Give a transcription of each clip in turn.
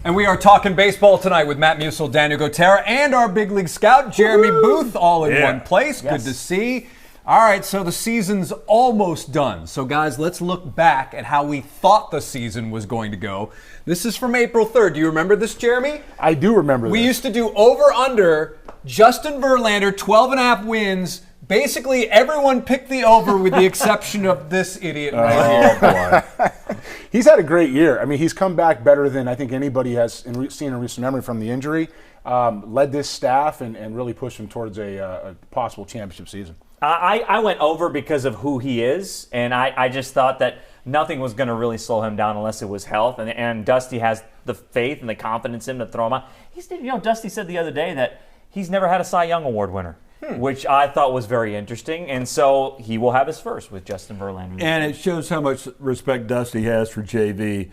And we are talking baseball tonight with Matt Musil, Daniel Gotera, and our big league scout, Jeremy Booth, all in one place. Yes. Good to see. All right, so the season's almost done. So, guys, let's look back at how we thought the season was going to go. This is from April 3rd. Do you remember this, Jeremy? I do remember this. We used to do over-under, Justin Verlander, 12.5 wins. Basically, everyone picked the over with the exception of this idiot right here. Boy. He's had a great year. I mean, he's come back better than I think anybody has seen in recent memory from the injury. Led this staff and really pushed him towards a possible championship season. I went over because of who he is, and I just thought that nothing was going to really slow him down unless it was health. And Dusty has the faith and the confidence in him to throw him out. Dusty said the other day that he's never had a Cy Young Award winner. Which I thought was very interesting, and so he will have his first with Justin Verlander. And it shows how much respect Dusty has for JV.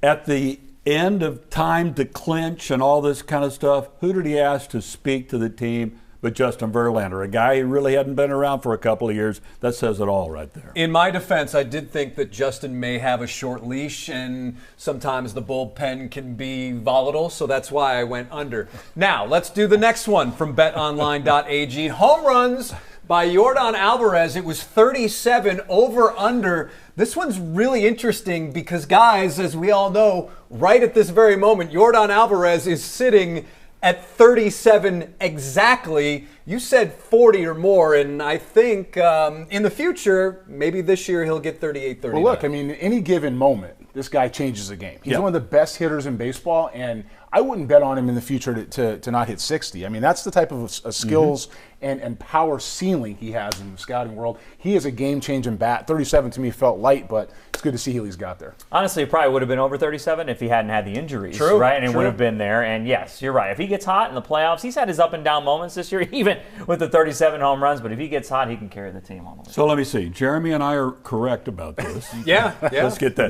At the end of time to clinch and all this kind of stuff, who did he ask to speak to the team but Justin Verlander, a guy who really hadn't been around for a couple of years? That says it all right there. In my defense, I did think that Justin may have a short leash, and sometimes the bullpen can be volatile, so that's why I went under. Now, let's do the next one from betonline.ag. Home runs by Jordon Alvarez. It was 37 over-under. This one's really interesting because, guys, as we all know, right at this very moment, Jordon Alvarez is sitting at 37 exactly. You said 40 or more, and I think in the future, maybe this year he'll get 38, 39. Well, look, I mean, any given moment, this guy changes the game. He's one of the best hitters in baseball, and I wouldn't bet on him in the future to not hit 60. I mean, that's the type of skills and power ceiling he has in the scouting world. He is a game-changing bat. 37 to me felt light, but it's good to see he's got there. Honestly, it probably would have been over 37 if he hadn't had the injuries, right? And it would have been there. And yes, you're right. If he gets hot in the playoffs, he's had his up and down moments this year, even with the 37 home runs. But if he gets hot, he can carry the team all the way. So let me see. Jeremy and I are correct about this. Yeah. Let's get that.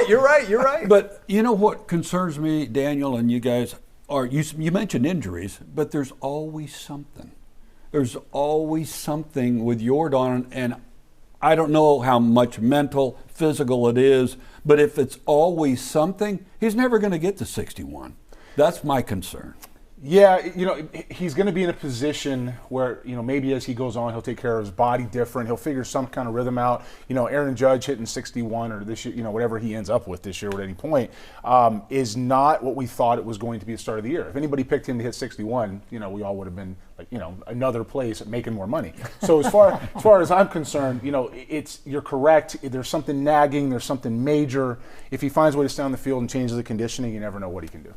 You're right. But you know what concerns me, Daniel, and you guys are, you mentioned injuries, but there's always something. There's always something with Jordon, and I don't know how much mental, physical it is, but if it's always something, he's never going to get to 61. That's my concern. Yeah, he's going to be in a position where, maybe as he goes on, he'll take care of his body different. He'll figure some kind of rhythm out. Aaron Judge hitting 61 or this year, whatever he ends up with this year at any point, is not what we thought it was going to be at the start of the year. If anybody picked him to hit 61, we all would have been like, another place making more money. So as far as I'm concerned, you're correct. There's something nagging. There's something major. If he finds a way to stay on the field and changes the conditioning, you never know what he can do.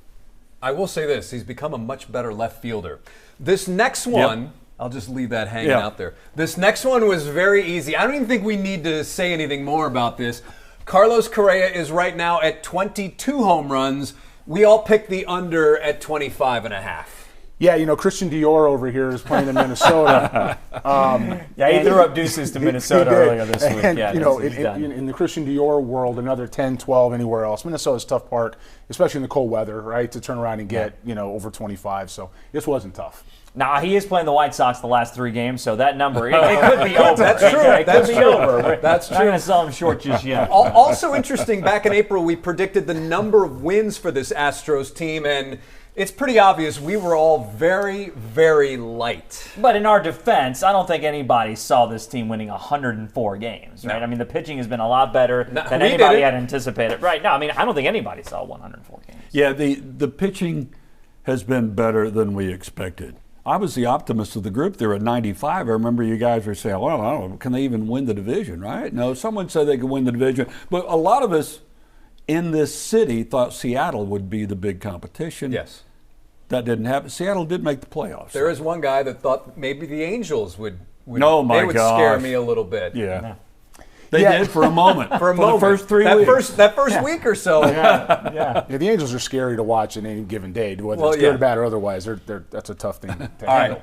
I will say this, he's become a much better left fielder. This next one, I'll just leave that hanging out there. This next one was very easy. I don't even think we need to say anything more about this. Carlos Correa is right now at 22 home runs. We all picked the under at 25.5. Yeah, Christian Dior over here is playing in Minnesota. He threw up deuces to Minnesota earlier this week. And, in the Christian Dior world, another 10, 12 anywhere else. Minnesota's a tough park, especially in the cold weather, right, to turn around and get, over 25. So this wasn't tough. Now, he is playing the White Sox the last 3 games, so that number, it could be over. That's true. That's over. That's true. Not going to sell him short just yet. Also interesting, back in April, we predicted the number of wins for this Astros team, and it's pretty obvious we were all very, very light. But in our defense, I don't think anybody saw this team winning 104 games, right? No. I mean, the pitching has been a lot better than anybody had anticipated. Right. No, I mean, I don't think anybody saw 104 games. Yeah, the pitching has been better than we expected. I was the optimist of the group there at 95. I remember you guys were saying, well, I don't know, can they even win the division, right? No, someone said they could win the division. But a lot of us in this city thought Seattle would be the big competition. Yes. That didn't happen. Seattle did make the playoffs. There is one guy that thought maybe the Angels would scare me a little bit. Yeah. They did for a moment. For the first 3 weeks. That first week or so. Yeah, the Angels are scary to watch in any given day, whether it's good or bad or otherwise. That's a tough thing to handle. Right.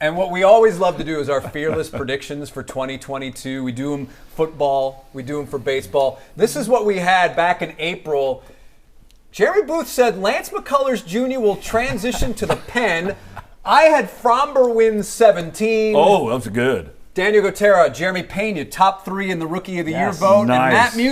And what we always love to do is our fearless predictions for 2022. We do them football. We do them for baseball. This is what we had back in April. Jeremy Booth said Lance McCullers Jr. will transition to the pen. I had Fromber wins 17. Oh, that's good. Daniel Gotera, Jeremy Pena, top 3 in the Rookie of the Year vote. Nice. And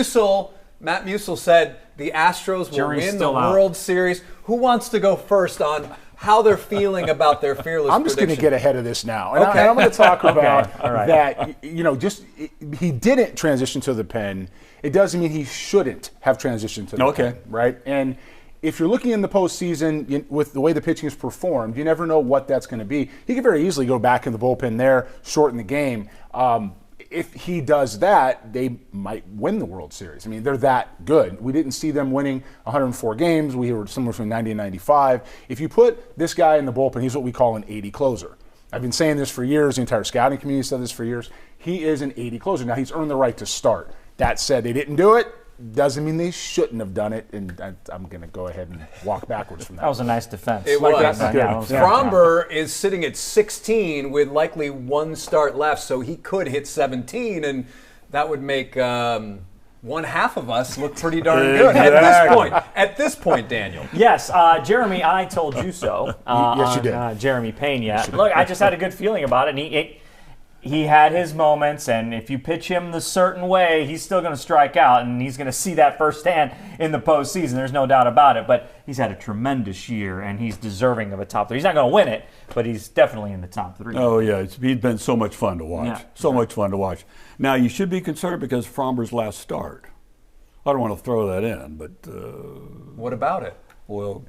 Matt Musil said the Astros will Jury's win the still out. World Series. Who wants to go first on how they're feeling about their fearless I'm just going to prediction? get ahead of this now. And, Okay. I'm going to talk about All right. that, he didn't transition to the pen. It doesn't mean he shouldn't have transitioned to the Okay. pen, right? And if you're looking in the postseason with the way the pitching is performed, you never know what that's going to be. He could very easily go back in the bullpen there, shorten the game. If he does that, they might win the World Series. I mean, they're that good. We didn't see them winning 104 games. We were somewhere between 90 and 95. If you put this guy in the bullpen, he's what we call an 80 closer. I've been saying this for years. The entire scouting community said this for years. He is an 80 closer. Now, he's earned the right to start. That said, they didn't do it. Doesn't mean they shouldn't have done it, and I'm going to go ahead and walk backwards from that. That was a nice defense. It Like was. that. Good. Yeah, it was Fromber is sitting at 16 with likely one start left, so he could hit 17, and that would make one half of us look pretty darn good at this point, Daniel. Yes, Jeremy, I told you so. Yes, you on, did. Jeremy Pena. Look, I just had a good feeling about it. And he had his moments, and if you pitch him the certain way, he's still going to strike out, and he's going to see that firsthand in the postseason. There's no doubt about it. But he's had a tremendous year, and he's deserving of a top 3. He's not going to win it, but he's definitely in the top 3. Oh, yeah. He's been so much fun to watch. Yeah. So much fun to watch. Now, you should be concerned because Fromber's last start. I don't want to throw that in, but, What about it? well,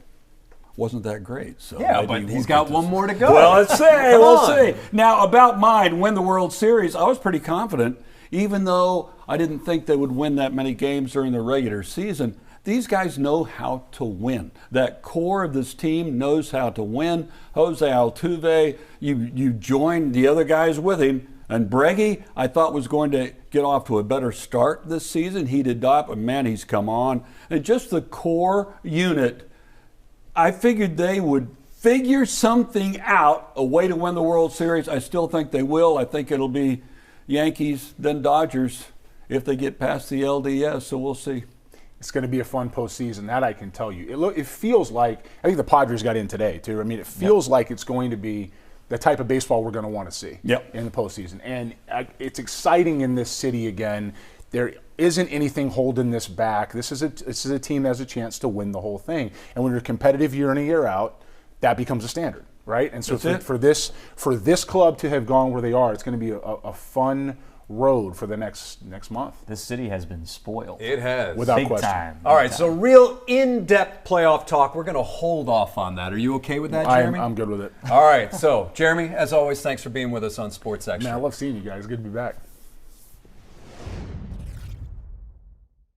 wasn't that great. So Yeah, maybe but he he's won't got get one to- more to go. Well, let's see. Come We'll on. see. Now, about mine, win the World Series, I was pretty confident, even though I didn't think they would win that many games during the regular season. These guys know how to win. That core of this team knows how to win. Jose Altuve, you joined the other guys with him. And Breggy, I thought was going to get off to a better start this season. He did not, but man, he's come on. And just the core unit, I figured they would figure something out, a way to win the World Series. I still think they will. I think it'll be Yankees, then Dodgers, if they get past the LDS, so we'll see. It's going to be a fun postseason, that I can tell you. It feels like, I think the Padres got in today, too. I mean, it feels like it's going to be the type of baseball we're going to want to see in the postseason. And it's exciting in this city again. There isn't anything holding this back. This is a team that has a chance to win the whole thing. And when you're competitive year in and year out, that becomes a standard, right? And so for this club to have gone where they are, it's going to be a fun road for the next month. This city has been spoiled. It has. Without Big question. time. All right, so real in-depth playoff talk. We're going to hold off on that. Are you okay with that, Jeremy? I'm good with it. All right, so Jeremy, as always, thanks for being with us on Sports Action. Man, I love seeing you guys. Good to be back.